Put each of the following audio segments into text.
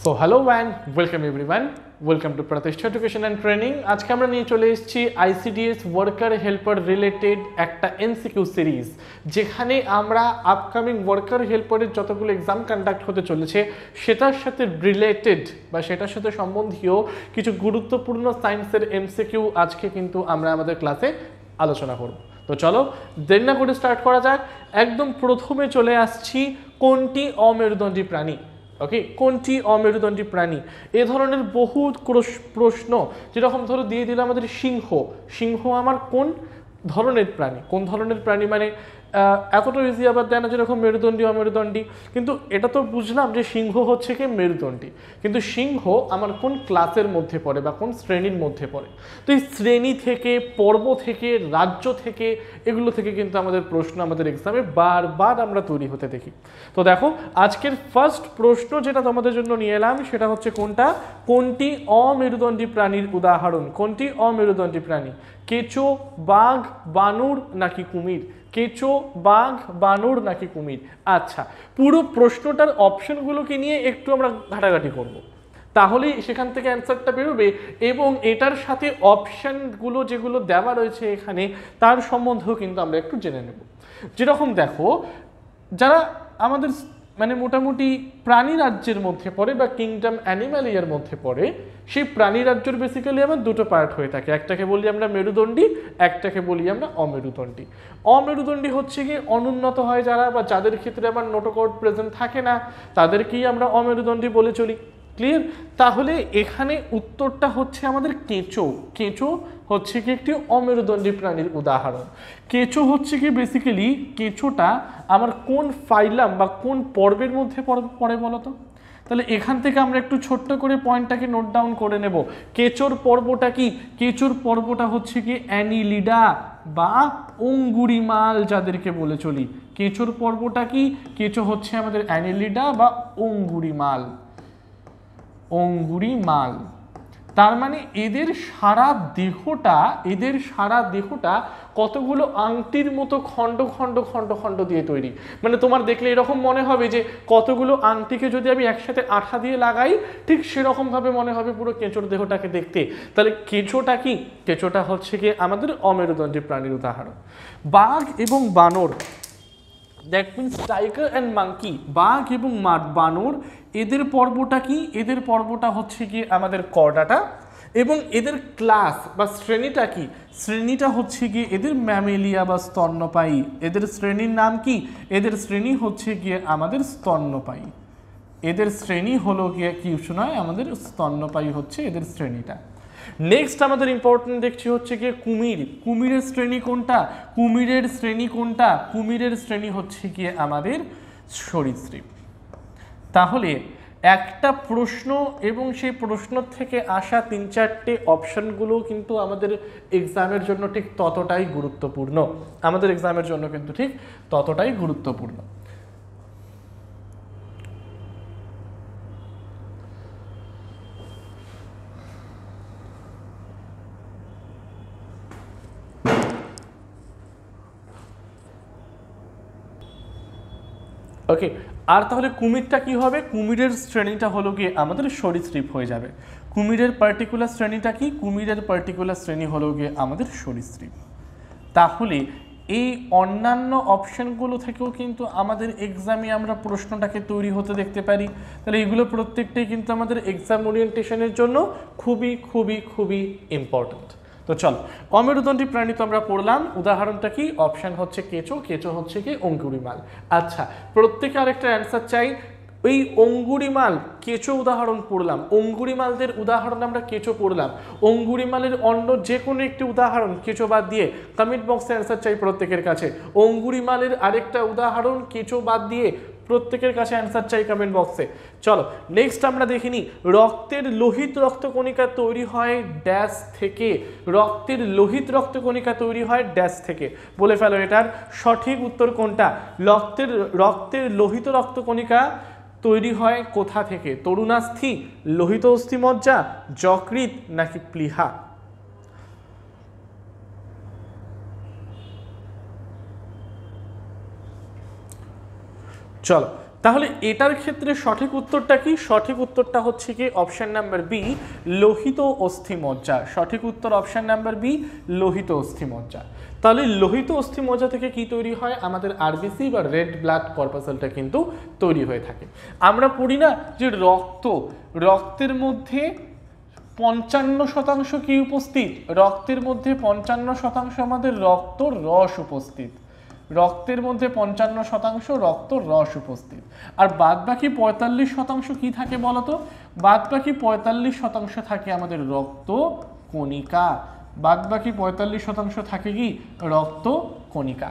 So hello and welcome everyone. Welcome to Pratishtha Education and Training. আজকে আমরা নিয়ে চলে এসেছি ICDS ওয়ার্কার হেল্পার রিলেটেড একটা এমসিকিউ সিরিজ, যেখানে আমরা আপকামিং ওয়ার্কার হেল্পারের যতগুলো এক্সাম কন্ডাক্ট হতে চলেছে সেটার সাথে রিলেটেড বা সেটার সাথে সম্বন্ধীয় কিছু গুরুত্বপূর্ণ সায়েন্সের এমসিকিউ আজকে কিন্তু আমরা আমাদের ক্লাসে আলোচনা করব। তো চলো দেরি না করে স্টার্ট করা যাক। একদম প্রথমে চলে আসছি কোনটি অমেরুদণ্ডী প্রাণী। ওকে, কোনটি অমেরুদণ্ডী প্রাণী? এ ধরনের বহু প্রশ্ন, যেরকম ধরো দিয়ে দিল আমাদের সিংহ। সিংহ আমার কোন ধরনের প্রাণী? কোন ধরনের প্রাণী মানে এতটা ইজি আবার দেয় না যেরকম মেরুদণ্ডী অমেরুদণ্ডী, কিন্তু এটা তো বুঝলাম যে সিংহ হচ্ছে কি মেরুদণ্ডী, কিন্তু সিংহ আমার কোন ক্লাসের মধ্যে পড়ে বা কোন শ্রেণীর মধ্যে পড়ে? তো এই শ্রেণী থেকে, পর্ব থেকে, রাজ্য থেকে, এগুলো থেকে কিন্তু আমাদের প্রশ্ন আমাদের এক্সামে বারবার আমরা তৈরি হতে দেখি। তো দেখো আজকের ফার্স্ট প্রশ্ন যেটা তোমাদের জন্য নিয়ে এলাম সেটা হচ্ছে কোনটা? কোনটি অমেরুদণ্ডী প্রাণীর উদাহরণ? কোনটি অমেরুদণ্ডী প্রাণী? কেঁচো, বাঘ, বানর নাকি কুমির? কেঁচো, বাঘ, বানর নাকি কুমির? আচ্ছা, পুরো প্রশ্নটার অপশনগুলোকে নিয়ে একটু আমরা ঘাটাঘাটি করব, তাহলেই সেখান থেকে অ্যান্সারটা বেরোবে এবং এটার সাথে অপশানগুলো যেগুলো দেওয়া রয়েছে এখানে তার সম্বন্ধেও কিন্তু আমরা একটু জেনে নেব। যেরকম দেখো, যারা আমাদের মানে মোটামুটি প্রাণী রাজ্যের মধ্যে পড়ে বা কিংডম অ্যানিমালিয়ার মধ্যে পড়ে, সেই প্রাণী রাজ্যের বেসিক্যালি আমার দুটো পার্ট হয়ে থাকে। একটাকে বলি আমরা মেরুদণ্ডী, একটাকে বলি আমরা অমেরুদণ্ডী। অমেরুদণ্ডী হচ্ছে কি অনুন্নত হয় যারা, বা যাদের ক্ষেত্রে আমার নোটোকর্ড প্রেজেন্ট থাকে না, তাদেরকেই আমরা অমেরুদণ্ডী বলে চলি। ক্লিয়ার? তাহলে এখানে উত্তরটা হচ্ছে আমাদের কেঁচো। কেঁচো হচ্ছে কি একটি অমেরুদণ্ডী প্রাণীর উদাহরণ। কেঁচো হচ্ছে কি বেসিক্যালি, কেঁচোটা আমার কোন ফাইলাম বা কোন পর্বের মধ্যে পড়ে বলতো? তাহলে এখান থেকে আমরা একটু ছোট্ট করে পয়েন্টটাকে নোট ডাউন করে নেব। কেঁচোর পর্বটা কি? কেঁচোর পর্বটা হচ্ছে কি অ্যানিলিডা বা অঙ্গুরিমাল যাদেরকে বলে চলি। কেঁচোর পর্বটা কি? কেঁচো হচ্ছে আমাদের অ্যানিলিডা বা অঙ্গুরিমাল। অঙ্গুরিমাল। তার মানে এদের সারা দেহটা কতগুলো আংটির মতো খণ্ড খণ্ড খণ্ড খণ্ড দিয়ে তৈরি। মানে তোমার দেখলে এরকম মনে হবে যে কতগুলো আংটিকে যদি আমি একসাথে আঠা দিয়ে লাগাই, ঠিক সেরকম ভাবে মনে হবে পুরো কেঁচোর দেহটাকে দেখতে। তাহলে কেঁচোটা কি? কেঁচোটা হচ্ছে কি আমাদের অমেরুদণ্ডী প্রাণীর উদাহরণ। বাঘ এবং বানর, that means tiger and monkey, বাঘ এবং বানর, এদের পর্বটা কি? এদের পর্বটা হচ্ছে কি আমাদের কর্ডাটা, এবং এদের ক্লাস বা শ্রেণীটা কি? শ্রেণীটা হচ্ছে কি এদের ম্যামেলিয়া বা স্তন্যপায়ী। এদের শ্রেণীর নাম কি? এদের শ্রেণী হচ্ছে গিয়ে আমাদের স্তন্যপায়ী। এদের শ্রেণী হলো গিয়ে কিছু নয়, আমাদের স্তন্যপায়ী হচ্ছে এদের শ্রেণীটা। নেক্সট আমাদের ইম্পর্টেন্ট দেখছি হচ্ছে গিয়ে কুমির। কুমিরের শ্রেণী কোনটা? কুমিরের শ্রেণী কোনটা? কুমিরের শ্রেণী হচ্ছে গিয়ে আমাদের সরীসৃপ। তাহলে একটা প্রশ্ন এবং সেই প্রশ্ন থেকে আসা 3-4টে অপশনগুলো কিন্তু আমাদের এক্সামের জন্য ঠিক ততটাই গুরুত্বপূর্ণ। আমাদের এক্সামের জন্য কিন্তু ঠিক ততটাই গুরুত্বপূর্ণ। ওকে, আর তাহলে কুমিরটা কি হবে? কুমিরের শ্রেণীটা হলো গিয়ে আমাদের সরীসৃপ হয়ে যাবে। কুমিরের পার্টিকুলার শ্রেণীটা কি? কুমিরের পার্টিকুলার শ্রেণী হলো গিয়ে আমাদের সরীসৃপ। তাহলে এই অন্যান্য অপশনগুলো থেকেও কিন্তু আমাদের এক্সামে আমরা প্রশ্নটাকে তৈরি হতে দেখতে পারি। তাহলে এগুলো প্রত্যেকটাই কিন্তু আমাদের এক্সাম ওরিয়েন্টেশনের জন্য খুবই খুবই খুবই ইম্পর্ট্যান্ট। তো চলো, অমেরুদণ্ডী প্রাণী তো আমরা পড়লাম, উদাহরণটা কি? অপশন হচ্ছে কেঁচো। কেঁচো হচ্ছে কি অঙ্গুরিমাল। আচ্ছা, প্রত্যেকে আরেকটা অ্যান্সার চাই। ওই অঙ্গুরিমাল, কেঁচো উদাহরণ পড়লাম, অঙ্গুরিমালদের উদাহরণ আমরা কেঁচো পড়লাম, অঙ্গুরিমালের অন্য যে কোনো একটি উদাহরণ কেঁচো বাদ দিয়ে কমেন্ট বক্সে অ্যান্সার চাই প্রত্যেকের কাছে। অঙ্গুরিমালের আরেকটা উদাহরণ কেঁচো বাদ দিয়ে প্রত্যেকের কাছে অ্যান্সার চাই কমেন্ট বক্সে। চলো নেক্সট আমরা দেখিনি, রক্তের লোহিত রক্তকণিকা তৈরি হয় ড্যাশ থেকে। রক্তের লোহিত রক্তকণিকা তৈরি হয় ড্যাশ থেকে। বলে ফেলো এটার সঠিক উত্তর কোনটা? রক্তের লোহিত রক্তকণিকা তৈরি হয় কোথা থেকে? তরুণাস্থি, লোহিত অস্থিমজ্জা, যকৃৎ নাকি প্লীহা? চলো তাহলে এটার ক্ষেত্রে সঠিক উত্তরটা কি? সঠিক উত্তরটা হচ্ছে কি অপশন নাম্বার বি, লোহিত অস্থিমজ্জা। সঠিক উত্তর অপশন নাম্বার বি, লোহিত অস্থিমজ্জা। তাহলে লোহিত অস্থিমজ্জা থেকে কি তৈরি হয়? আমাদের আরবিসি বা রেড ব্লাড কর্পাসেলটা কিন্তু তৈরি হয়ে থাকে। আমরা পড়ি না যে রক্তের মধ্যে 55% কি উপস্থিত? রক্তের মধ্যে 55% আমাদের রক্ত রস উপস্থিত। রক্তের মধ্যে 55% রক্ত রস উপস্থিত। আর বাদ বাকি 45% কি থাকে বলতো? বাদ বাকি 45% থাকে আমাদের রক্ত কণিকা। বাদ বাকি 45% থাকে কি? রক্ত কণিকা।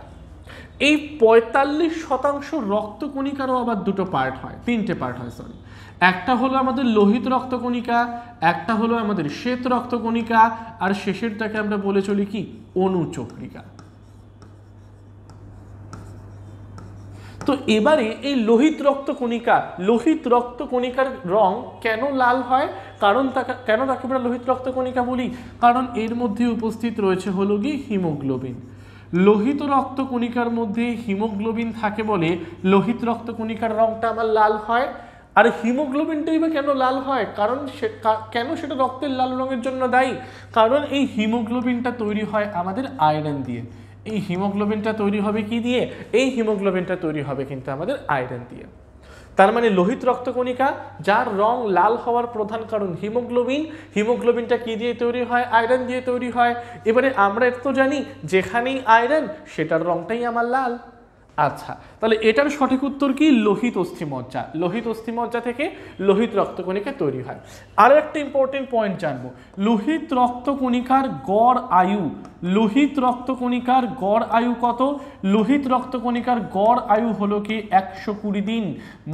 এই 45% রক্ত কণিকারও আবার দুটো পার্ট হয়, তিনটে পার্ট হয়, সরি। একটা হলো আমাদের লোহিত রক্তকণিকা, একটা হলো আমাদের শ্বেত রক্তকণিকা, আর শেষেরটাকে আমরা বলে চলি কি? অনুচক্রিকা। তো এবারে এই লোহিত রক্তকণিকার রং কেন লাল হয়? কেন তাকে আমরা লোহিত রক্তকণিকা বলি? কারণ এর মধ্যে উপস্থিত রয়েছে হলো কি হিমোগ্লোবিন। লোহিত রক্তকণিকার মধ্যে হিমোগ্লোবিন থাকে বলে লোহিত রক্তকণিকার রংটা আমার লাল হয়। আর হিমোগ্লোবিনটাই বা কেন লাল হয়? কেন সেটা রক্তের লাল রঙের জন্য দায়ী? কারণ এই হিমোগ্লোবিনটা তৈরি হয় আমাদের আয়রন দিয়ে। এই হিমোগ্লোবিনটা তৈরি হবে কি দিয়ে? এই হিমোগ্লোবিনটা তৈরি হবে কিন্তু আমাদের আয়রন দিয়ে। তার মানে লোহিত রক্তকণিকা যার রং লাল হওয়ার প্রধান কারণ হিমোগ্লোবিনটা কি দিয়ে তৈরি হয়? আয়রন দিয়ে তৈরি হয়। এবারে আমরা তো জানি যেখানেই আয়রন সেটার রংটাই আমার লাল। আচ্ছা, তাহলে এটার সঠিক উত্তর কি? লোহিত অস্থিমজ্জা। লোহিত অস্থিমজ্জা থেকে লোহিত রক্তকণিকা তৈরি হয়। আরও একটা ইম্পর্টেন্ট পয়েন্ট জানবো, লোহিত রক্তকণিকার গড় আয়ু। লোহিত রক্তকণিকার গড় আয়ু কত? লোহিত রক্তকণিকার গড় আয়ু হলো কি 120 দিন।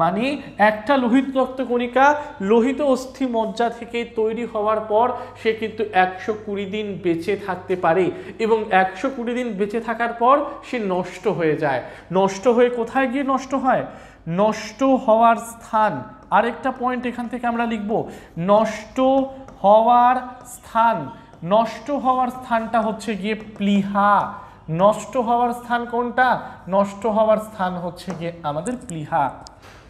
মানে একটা লোহিত রক্তকণিকা লোহিত অস্থিমজ্জা থেকে তৈরি হওয়ার পর সে কিন্তু 120 দিন বেঁচে থাকতে পারে, এবং 120 দিন বেঁচে থাকার পর সে নষ্ট হয়ে যায়। নষ্ট হয়ে কোথায় গিয়ে নষ্ট হয়? নষ্ট হওয়ার স্থান। আরেকটা পয়েন্ট এখান থেকে আমরা লিখব, নষ্ট হওয়ার স্থান। নষ্ট হওয়ার স্থানটা হচ্ছে গিয়ে প্লীহা। নষ্ট হওয়ার স্থান কোনটা? নষ্ট হওয়ার স্থান হচ্ছে গিয়ে আমাদের প্লীহা।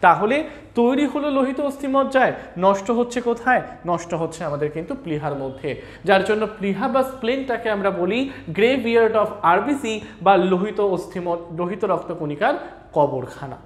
তাহলে তৈরি হলো লোহিত অস্থিমজ্জায়, নষ্ট হচ্ছে কোথায়? নষ্ট হচ্ছে আমাদের কিন্তু প্লীহার মধ্যে, যার জন্য প্লীহা বা স্প্লেনটাকে আমরা বলি গ্রেভিয়ার্ড অফ আরবিসি বা লোহিত রক্তকণিকার কবরখানা।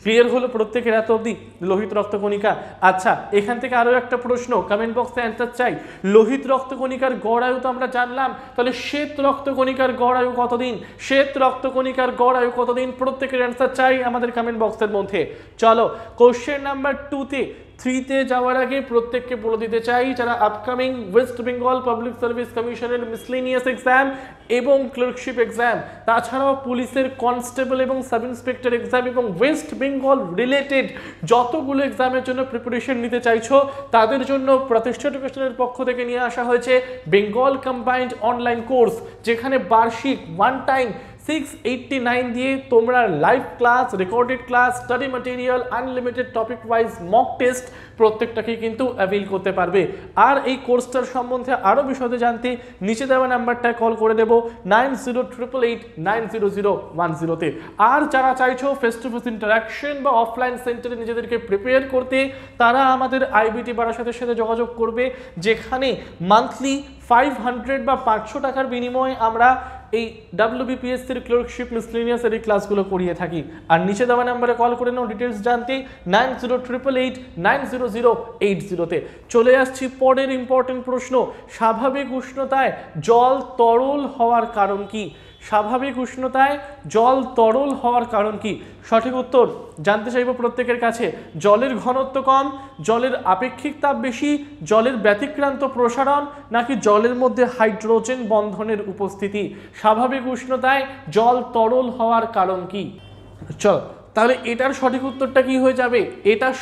ক্লিয়ার হলো প্রত্যেকের এত অবধি লোহিত রক্তকণিকা? আচ্ছা, এখান থেকে আরও একটা প্রশ্ন, কমেন্ট বক্সে অ্যান্সার চাই। লোহিত রক্তকণিকার গড় আয়ু তো আমরা জানলাম, তাহলে শ্বেত রক্তকণিকার গড় আয়ু কতদিন? শ্বেত রক্তকণিকার গড় আয়ু কতদিন? প্রত্যেকের অ্যান্সার চাই আমাদের কমেন্ট বক্সের মধ্যে। চলো কোশ্চেন নাম্বার 2-তে 3-তে যাওয়ার আগে প্রত্যেককে বলে দিতে চাই, যারা upcoming West Bengal public service কমিশনের মিসলেনিয়াস এক্সাম এবং ক্লার্কশিপ এক্সাম, তাছাড়াও পুলিশের কনস্টেবল এবং সাব ইন্সপেক্টর এক্সাম এবং ওয়েস্ট বেঙ্গল রিলেটেড যতগুলো এক্সামের জন্য প্রিপারেশন নিতে চাইছো, তাদের জন্য প্রতিষ্ঠা এডুকেশনের পক্ষ থেকে নিয়ে আসা হয়েছে বেঙ্গল কম্বাইন্ড অনলাইন কোর্স, যেখানে বার্ষিক ওয়ান টাইম 689 দিয়ে তোমরা live class, recorded class, study material, unlimited topic wise mock test প্রত্যেকটাকে কিন্তু অ্যাভেল করতে পারবে। আর এই কোর্সটার সম্বন্ধে আরও বিশদে জানতে নিচে দেওয়া নাম্বারটায় কল করে দেবো 9088890010-তে। আর যারা চাইছো ফেস টু ফেস ইন্টারাকশন বা অফলাইন সেন্টারে নিজেদেরকে প্রিপেয়ার করতে, তারা আমাদের আইবিটি বারাসাতের সাথে যোগাযোগ করবে, যেখানে মান্থলি 500 বা 500 টাকার বিনিময়ে আমরা এই WBPSCর ক্লার্কশিপ মিসলেনিয়াসের এই ক্লাসগুলো করিয়ে থাকি। আর নিচে দেওয়া নাম্বারে কল করে নাও ডিটেলস জানতে 9088890080-তে। চলে আসছি পরের ইম্পর্টেন্ট প্রশ্ন, স্বাভাবিক উষ্ণতায় জল তরল হওয়ার কারণ কি? স্বাভাবিক উষ্ণতায় জল তরল হওয়ার কারণ কি? সঠিক উত্তর জানতে চাইব প্রত্যেকের কাছে। জলের ঘনত্ব কম, জলের আপেক্ষিক তাপ বেশি, জলের ব্যতিক্রান্ত প্রসারণ, নাকি জলের মধ্যে হাইড্রোজেন বন্ধনের উপস্থিতি? স্বাভাবিক উষ্ণতায় জল তরল হওয়ার কারণ কি? চল, তাহলে এটার সঠিক উত্তরটা কি হয়ে যাবে? এটার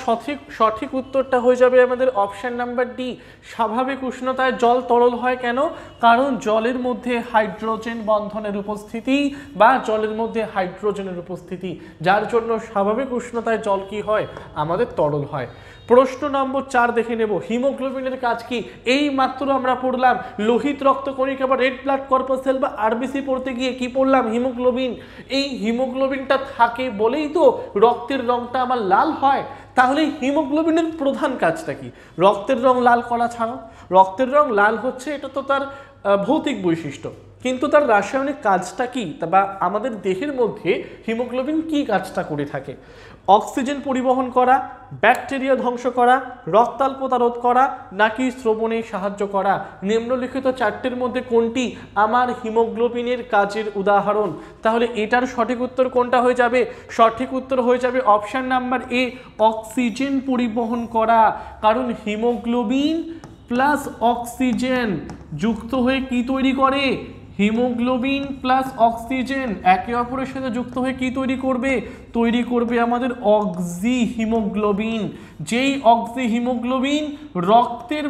সঠিক উত্তরটা হয়ে যাবে আমাদের অপশন নাম্বার ডি। স্বাভাবিক উষ্ণতায় জল তরল হয় কেন? কারণ জলের মধ্যে হাইড্রোজেন বন্ধনের উপস্থিতি বা জলের মধ্যে হাইড্রোজেনের উপস্থিতি, যার জন্য স্বাভাবিক উষ্ণতায় জল কি হয়? আমাদের তরল হয়। প্রশ্ন নম্বর 4 দেখে নেব, হিমোগ্লোবিনের কাজ কি? এই মাত্র আমরা পড়লাম লোহিত রক্তকণিকা বা রেড ব্লাড কর্পাসেল বা আরবিসি পড়তে গিয়ে কি পড়লাম? হিমোগ্লোবিন। এই হিমোগ্লোবিনটা থাকে বলেই তো রক্তের রংটা আমার লাল হয়। তাহলে হিমোগ্লোবিনের প্রধান কাজটা কি? রক্তের রং লাল করা ছাড়াও, রক্তের রং লাল হচ্ছে এটা তো তার ভৌতিক বৈশিষ্ট্য, কিন্তু তার রাসায়নিক কাজটা কি, বা আমাদের দেহের মধ্যে হিমোগ্লোবিন কি কাজটা করে থাকে? অক্সিজেন পরিবহন করা, ব্যাকটেরিয়া ধ্বংস করা, রক্তাল্পতা রোধ করা, নাকি শ্রবণে সাহায্য করা? নিম্নলিখিত চারটির মধ্যে কোনটি আমার হিমোগ্লোবিনের কাজের উদাহরণ? তাহলে এটার সঠিক উত্তর কোনটা হয়ে যাবে? সঠিক উত্তর হয়ে যাবে অপশন নাম্বার এ, অক্সিজেন পরিবহন করা। কারণ হিমোগ্লোবিন প্লাস অক্সিজেন যুক্ত হয়ে কি তৈরি করে? হিমোগ্লোবিন প্লাস অক্সিজেন একে অপরের সাথে যুক্ত হয়ে কি তৈরি করবে? তৈরি করবে আমাদের অক্সি হিমোগ্লোবিন। যেই অক্সি হিমোগ্লোবিন রক্তের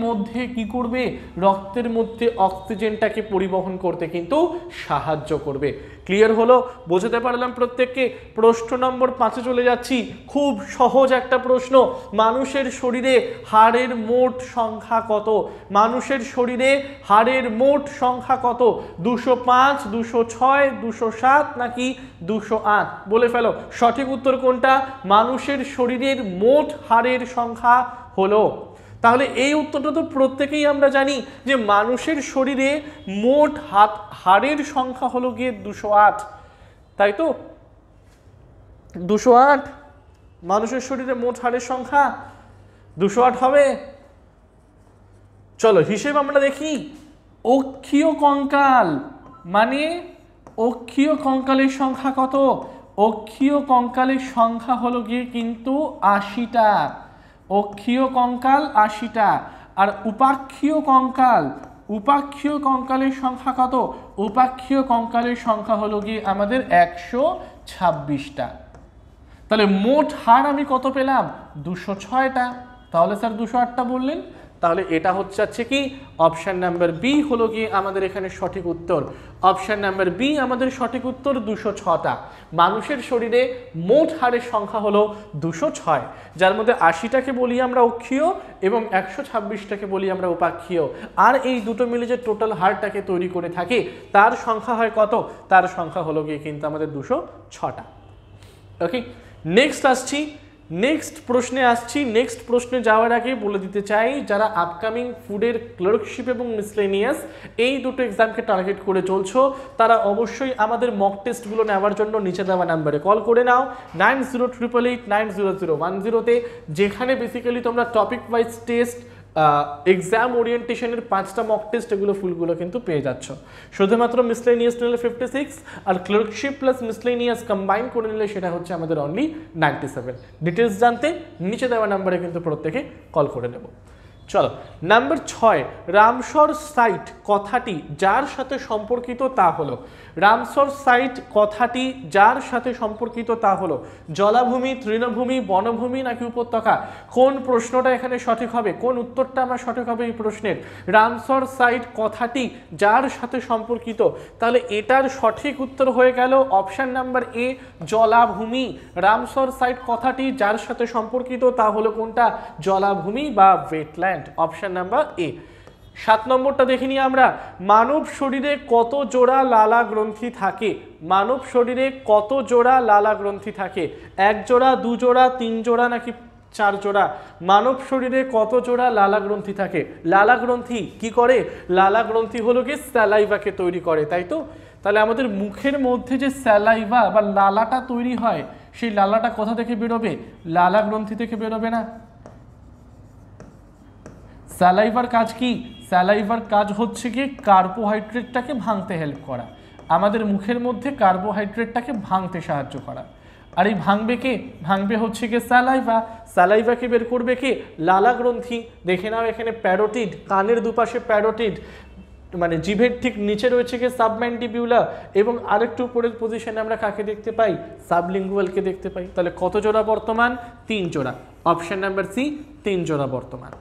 মধ্যে কি করবে? রক্তের মধ্যে অক্সিজেনটাকে পরিবহন করতে কিন্তু সাহায্য করবে। ক্লিয়ার হলো? বোঝাতে পারলাম প্রত্যেককে? প্রশ্ন নম্বর 5 চলে যাচ্ছি। খুব সহজ একটা প্রশ্ন, মানুষের শরীরে হাড়ের মোট সংখ্যা কত? মানুষের শরীরে হাড়ের মোট সংখ্যা কত? 205, 206, 207 নাকি 208? বলে ফেলো সঠিক উত্তর কোনটা? মানুষের শরীরের মোট হাড়ের সংখ্যা হলো, তাহলে এই উত্তরটা তো প্রত্যেকেই আমরা জানি যে মানুষের শরীরে মোট হাড়ের সংখ্যা হলো গিয়ে 208, তাই তো? 208 মানুষের শরীরে মোট হাড়ের সংখ্যা 208 হবে। চলো হিসেব আমরা দেখি। অক্ষীয় কঙ্কাল মানে অক্ষীয় কঙ্কালের সংখ্যা কত? অক্ষীয় কঙ্কালের সংখ্যা হলো গিয়ে কিন্তু 80টা। অক্ষীয় কঙ্কাল 80টা। আর উপাক্ষীয় কঙ্কালের সংখ্যা কত? উপাক্ষীয় কঙ্কালের সংখ্যা হলো গিয়ে আমাদের 126টা। তাহলে মোট হাড় আমি কত পেলাম? 206টা। তাহলে স্যার 208টা বললেন, তাহলে এটা হচ্ছে কি অপশন নাম্বার বি হলো গিয়ে আমাদের এখানে সঠিক উত্তর। অপশন নাম্বার বি আমাদের সঠিক উত্তর, 206টা। মানুষের শরীরে মোট হাড়ের সংখ্যা হলো 206, যার মধ্যে 80টাকে বলি আমরা অক্ষীয় এবং 126টাকে বলি আমরা উপাক্ষীয়। আর এই দুটো মিলে যে টোটাল হাড়টাকে তৈরি করে থাকে তার সংখ্যা হয় কত? তার সংখ্যা হলো গিয়ে কিন্তু আমাদের 206টা। ওকে, নেক্সট প্রশ্নে যাওয়ার আগে বলে দিতে চাই, যারা আপকামিং ফুডের ক্লার্কশিপ এবং মিসলেনিয়াস এই দুটো এক্সামকে টার্গেট করে চলছো, তারা অবশ্যই আমাদের মক টেস্টগুলো নেওয়ার জন্য নিচে দেওয়া নাম্বারে কল করে নাও 9088890010, যেখানে বেসিক্যালি তোমরা টপিক ওয়াইজ টেস্ট, এক্সাম ওরিয়েন্টেশনের 5টা মক টেস্ট এগুলো ফুলগুলো কিন্তু পেয়ে যাচ্ছ। শুধুমাত্র মিসলেনিয়াস নিলে 56 আর ক্লার্কশিপ প্লাস মিসলেনিয়াস কম্বাইন করে নিলে সেটা হচ্ছে আমাদের অনলি 97। ডিটেলস জানতে নিচে দেওয়া নাম্বারে কিন্তু প্রত্যেকে কল করে নেব। চলো নাম্বার 6, রামসর সাইট কথাটি যার সাথে সম্পর্কিত তা হলো। রামসর সাইট কথাটি যার সাথে সম্পর্কিত তা হলো জলাভূমি, তৃণভূমি, বনভূমি নাকি উপত্যকা? কোন প্রশ্নটা এখানে সঠিক হবে? কোন উত্তরটা আমার সঠিক হবে এই প্রশ্নের? রামসর সাইট কথাটি যার সাথে সম্পর্কিত, তাহলে এটার সঠিক উত্তর হয়ে গেল অপশন নাম্বার এ, জলাভূমি। রামসর সাইট কথাটি যার সাথে সম্পর্কিত তা হলো কোনটা? জলাভূমি বা ওয়েটল্যান্ড। Option number A. 7 নম্বরটা দেখে নিই আমরা। মানব শরীরে কত জোড়া লালা গ্রন্থি থাকে? মানব শরীরে কত জোড়া লালা গ্রন্থি থাকে? 1 জোড়া, 2 জোড়া, 3 জোড়া নাকি 4 জোড়া? মানব শরীরে কত জোড়া লালা গ্রন্থি থাকে? লালা গ্রন্থি কি করে? লালা গ্রন্থি হলো কি স্যালাইভাকে তৈরি করে, তাই তো? তাহলে আমাদের মুখের মধ্যে যে স্যালাইভা বা লালাটা তৈরি হয়, সেই লালাটা কোথা থেকে বেরোবে? লালা গ্রন্থি থেকে বেরোবে না? স্যালাইভার কাজ কি? স্যালাইভার কাজ হচ্ছে কি কার্বোহাইড্রেটটাকে ভাঙতে হেল্প করা, আমাদের মুখের মধ্যে কার্বোহাইড্রেটটাকে ভাঙতে সাহায্য করা। আর এই ভাঙবে কে? ভাঙবে হচ্ছে কি স্যালাইভা। স্যালাইভাকে বের করবে কে? লালা গ্রন্থি। দেখে নাও এখানে প্যারোটিড, কানের দুপাশে প্যারোটিড, মানে জিভের ঠিক নিচে রয়েছে কি সাবম্যান্ডিবিউলা, এবং আরেকটু উপরের পজিশনে আমরা কাকে দেখতে পাই? সাবলিঙ্গুয়ালকে দেখতে পাই। তাহলে কত জোড়া বর্তমান? 3 জোড়া। অপশন নাম্বার সি, 3 জোড়া বর্তমান।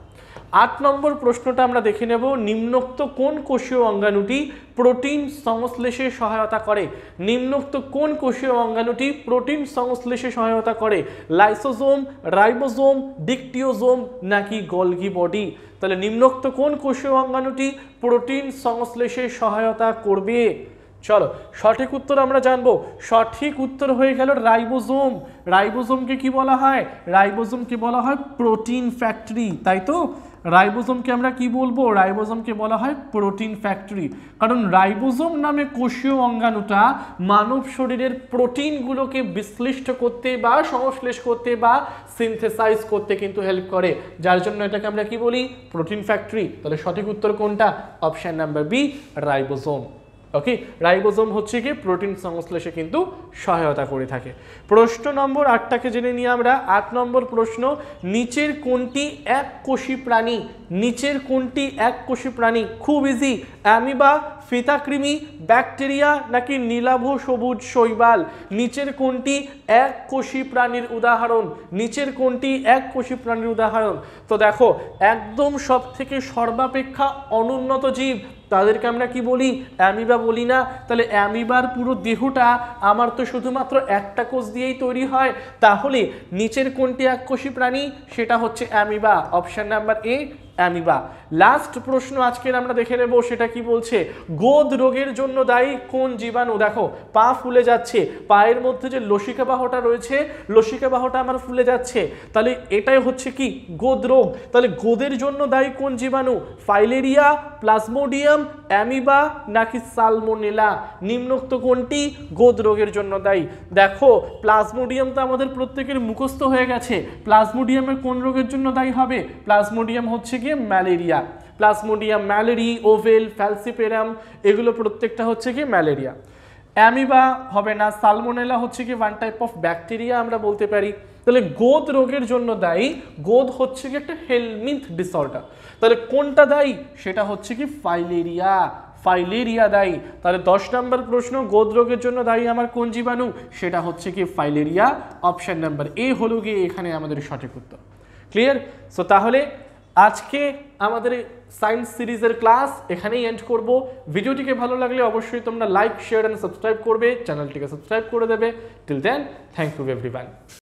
8 নম্বর প্রশ্নটা আমরা দেখে নেব, নিম্নোক্ত কোন কোষীয় অঙ্গাণুটি প্রোটিন সংশ্লেষে সহায়তা করে? নিম্নোক্ত কোন কোষীয় অঙ্গাণুটি প্রোটিন সংশ্লেষে সহায়তা করে? লাইসোজোম, রাইবোজোম, ডিকটিওজোম নাকি গলগি বডি? তাহলে নিম্নোক্ত কোন কোষীয় অঙ্গাণুটি প্রোটিন সংশ্লেষে সহায়তা করবে? চলো সঠিক উত্তর আমরা জানবো। সঠিক উত্তর হয়ে গেল রাইবোজোম। রাইবোজোমকে কি বলা হয়? রাইবোজোমকে বলা হয় প্রোটিন ফ্যাক্টরি, তাই তো? রাইবোজোমকে আমরা কি বলবো? রাইবোজোমকে বলা হয় প্রোটিন ফ্যাক্টরি, কারণ রাইবোজোম নামে কোষীয় অঙ্গাণুটা মানব শরীরের প্রোটিনগুলোকে বিশ্লিষ্ট করতে বা সংশ্লেষ করতে বা সিনথেসাইজ করতে কিন্তু হেল্প করে, যার জন্য এটাকে আমরা কি বলি? Protein factory. তাহলে সঠিক উত্তর কোনটা? Option number B, ribosome. Okay, ribosome হচ্ছে কি প্রোটিন সংশ্লেষে কিন্তু সহায়তা করে থাকে। প্রশ্ন নম্বর 8টাকে জেনে নিয়ে আমরা। 8 নম্বর প্রশ্ন, নিচের কোনটি এককোষী প্রাণী? নিচের কোনটি এককোষী প্রাণী? খুব ইজি। অ্যামিবা, ফিতাকৃমি, ব্যাকটেরিয়া নাকি নীলাভ সবুজ শৈবাল? নিচের কোনটি এককোষী প্রাণীর উদাহরণ? নিচের কোনটি এককোষী প্রাণীর উদাহরণ? তো দেখো, একদম সব থেকে সর্বাপেক্ষা অনুন্নত জীব তাদেরকে আমরা কি বলি? অ্যামিবা বলি না? তাহলে অ্যামিবার পুরো দেহটা আমার তো শুধুমাত্র একটা কোষ দিয়েই তৈরি হয়, তাহলে নিচের কোনটি এককোষী প্রাণী? সেটা হচ্ছে amoeba. Option number A, amoeba. Last প্রশ্ন আজকের আমরা দেখে নেব, সেটা কি বলছে? গোদ রোগের জন্য দায়ী কোন জীবাণু? দেখো পা ফুলে যাচ্ছে, পায়ের মধ্যে যে লসিকা বাহটা রয়েছে, লসিকা বাহটা আমার ফুলে যাচ্ছে, তাহলে এটাই হচ্ছে কি? গোদ রোগ। তাহলে গোদের জন্য দায়ী কোন জীবাণু? ফাইলেরিয়া, প্লাজমোডিয়াম, অ্যামিবা নাকি সালমোনেলা? নিম্নোক্ত কোনটি গোদ রোগের জন্য দায়ী? দেখো প্লাজমোডিয়াম তো আমাদের প্রত্যেকের মুখস্থ হয়ে গেছে। প্লাজমোডিয়ামের কোন রোগের জন্য দায়ী হবে? প্লাজমোডিয়াম হচ্ছে গিয়ে ম্যালেরিয়া। প্লাজমোডিয়াম, ম্যালেরি, ওভেল, ফ্যালসিপেরাম, এগুলো প্রত্যেকটা হচ্ছে কি ম্যালেরিয়া। অ্যামিবা হবে না। সালমোনেলা হচ্ছে কি ওয়ান টাইপ অফ ব্যাকটেরিয়া আমরা বলতে পারি। তাহলে গোদ রোগের জন্য দায়ী, গোদ হচ্ছে কি একটা হেলমিন্থ ডিসঅর্ডার, তাহলে কোনটা দায়ী? সেটা হচ্ছে কি ফাইলেরিয়া। ফাইলেরিয়া দায়ী। তাহলে 10 নম্বর প্রশ্ন, গোদ রোগের জন্য দায়ী আমার কোন জীবাণু? সেটা হচ্ছে কি ফাইলেরিয়া। অপশন নাম্বার এ হলো গিয়ে এখানে আমাদের সঠিক উত্তর। ক্লিয়ার? সো তাহলে আজকে আমাদের সায়েন্স সিরিজের ক্লাস এখানেই এন্ড করব। ভিডিওটিকে ভালো লাগলে অবশ্যই তোমরা লাইক, শেয়ার এন্ড সাবস্ক্রাইব করবে, চ্যানেলটিকে সাবস্ক্রাইব করে দেবে। Till then, thank you everyone.